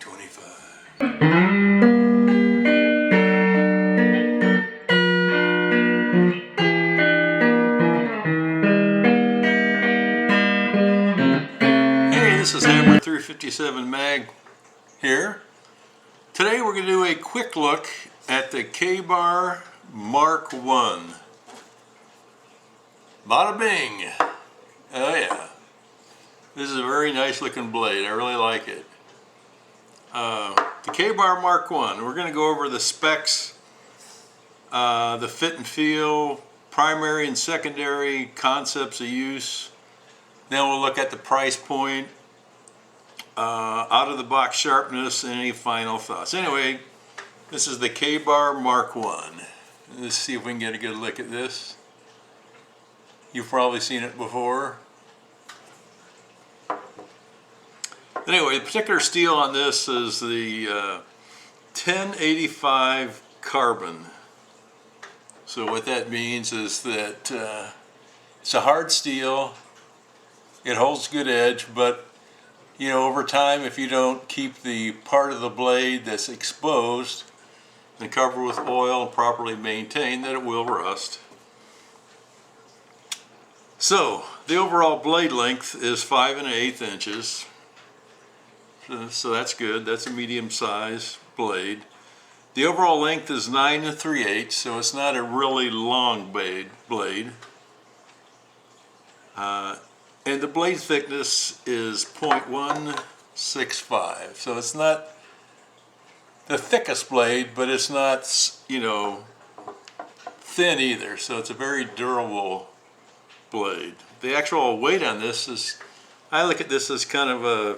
2025. Hey, this is Hammer 357 Mag here. Today we're going to do a quick look at the Ka-Bar Mark 1. Bada bing! Oh yeah. This is a very nice looking blade. I really like it. The Ka-Bar Mark 1. We're going to go over the specs, the fit and feel, primary and secondary concepts of use. Then we'll look at the price point, out of the box sharpness, and any final thoughts. Anyway, this is the Ka-Bar Mark 1. Let's see if we can get a good look at this. You've probably seen it before. Anyway, the particular steel on this is the 1085 carbon. So what that means is that it's a hard steel. It holds good edge, but you know, over time, if you don't keep the part of the blade that's exposed and covered with oil and properly maintained, then it will rust. So the overall blade length is 5 1/8 inches. So that's good. That's a medium size blade. The overall length is 9 3/8, so it's not a really long blade. And the blade thickness is 0.165. So it's not the thickest blade, but it's not, you know, thin either. So it's a very durable blade. The actual weight on this is, I look at this as kind of a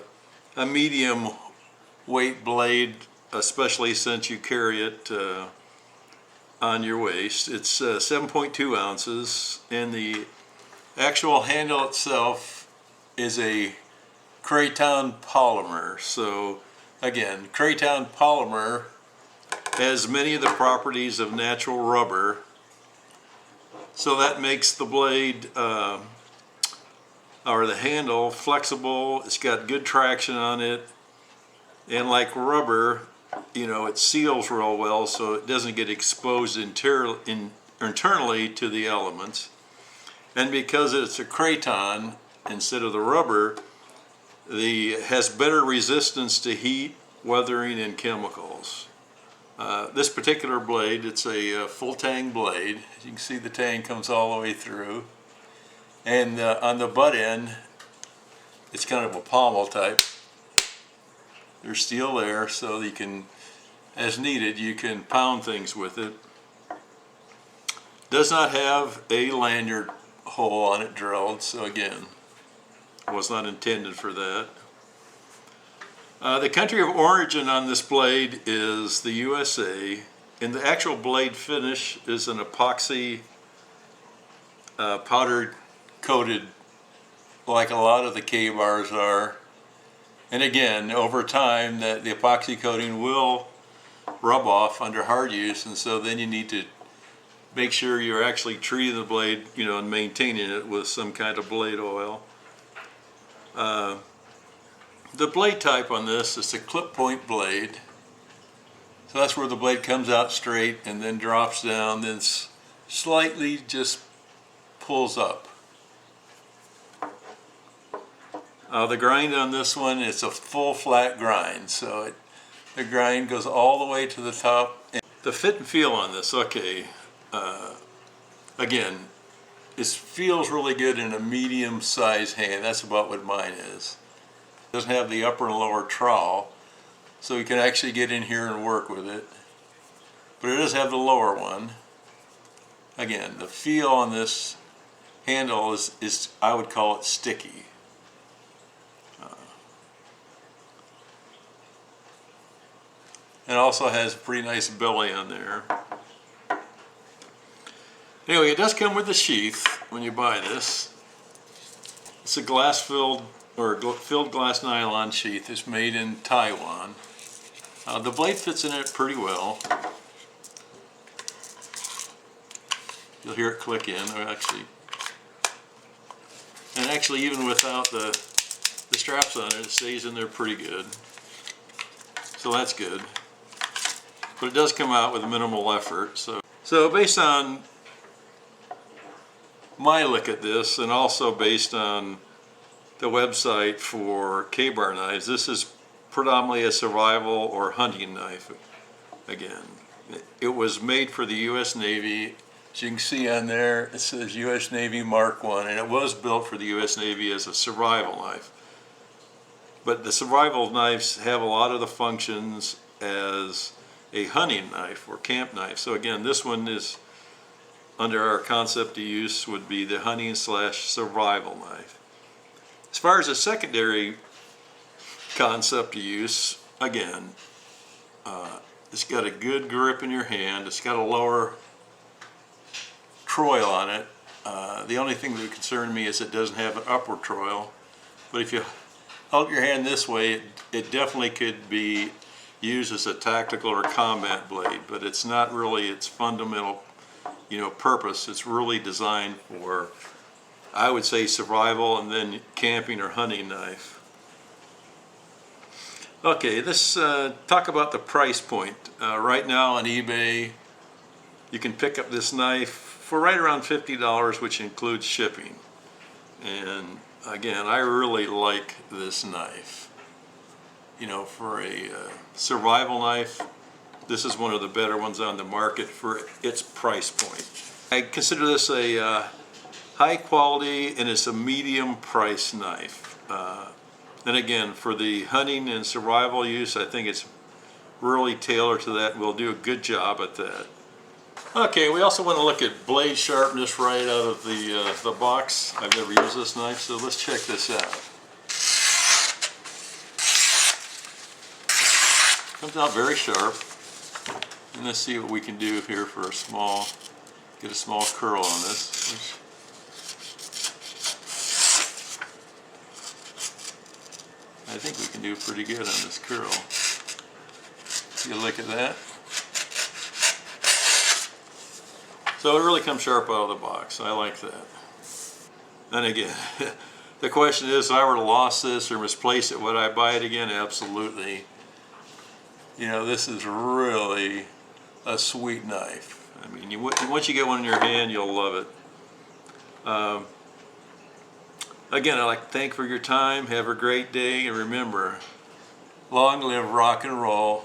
medium weight blade, especially since you carry it on your waist. It's 7.2 ounces, and the actual handle itself is a Kraton polymer. So again, Kraton polymer has many of the properties of natural rubber, so that makes the blade or the handle flexible. It's got good traction on it, and like rubber, you know, it seals real well, so it doesn't get exposed internally to the elements. And because it's a Kraton instead of the rubber, has better resistance to heat, weathering, and chemicals. This particular blade, it's a full tang blade. As you can see, the tang comes all the way through. And on the butt end, it's kind of a pommel type. There's steel there, so you can, as needed, you can pound things with it. Does not have a lanyard hole on it drilled, so again, was not intended for that. The country of origin on this blade is the USA, and the actual blade finish is an epoxy powder coated, like a lot of the Ka-Bars are. And again, over time, the epoxy coating will rub off under hard use, and so then you need to make sure you're actually treating the blade, you know, and maintaining it with some kind of blade oil. The blade type on this is a clip point blade. So that's where the blade comes out straight and then drops down, then slightly just pulls up. The grind on this one, it's a full flat grind, so the grind goes all the way to the top. And the fit and feel on this, okay, again, it feels really good in a medium sized hand. That's about what mine is. It doesn't have the upper and lower trowel, so you can actually get in here and work with it. But it does have the lower one. Again, the feel on this handle is I would call it sticky. It also has a pretty nice belly on there. Anyway, it does come with a sheath when you buy this. It's a glass-filled or filled glass nylon sheath. It's made in Taiwan. The blade fits in it pretty well. You'll hear it click in, actually even without the straps on it, it stays in there pretty good. so that's good. But it does come out with minimal effort. So based on my look at this, and also based on the website for Ka-Bar knives, this is predominantly a survival or hunting knife. Again, it was made for the U.S. Navy. As you can see on there, it says U.S. Navy Mark I, and it was built for the U.S. Navy as a survival knife. But the survival knives have a lot of the functions as a hunting knife or camp knife. So again, this one is, under our concept of use, would be the hunting / survival knife. As far as a secondary concept of use, again, it's got a good grip in your hand. It's got a lower troil on it. The only thing that concerned me is it doesn't have an upward troil. But if you hold your hand this way, it definitely could be used as a tactical or combat blade, but it's not really its fundamental, purpose. It's really designed for, I would say, survival and then camping or hunting knife. Okay, let's talk about the price point. Right now on eBay, you can pick up this knife for right around $50, which includes shipping. And again, I really like this knife. For a survival knife, this is one of the better ones on the market for its price point. I consider this a high quality, and it's a medium price knife. And again, for the hunting and survival use, I think it's really tailored to that. We'll do a good job at that. Okay, we also want to look at blade sharpness right out of the box. I've never used this knife, so let's check this out. Comes out very sharp. And let's see what we can do here for get a small curl on this. I think we can do pretty good on this curl. You look at that. So it really comes sharp out of the box. I like that. And again, the question is, if I were to lose this or misplace it, would I buy it again? Absolutely. This is really a sweet knife. I mean, once you get one in your hand, you'll love it. Again, I'd like to thank you for your time. Have a great day, and remember, long live rock and roll.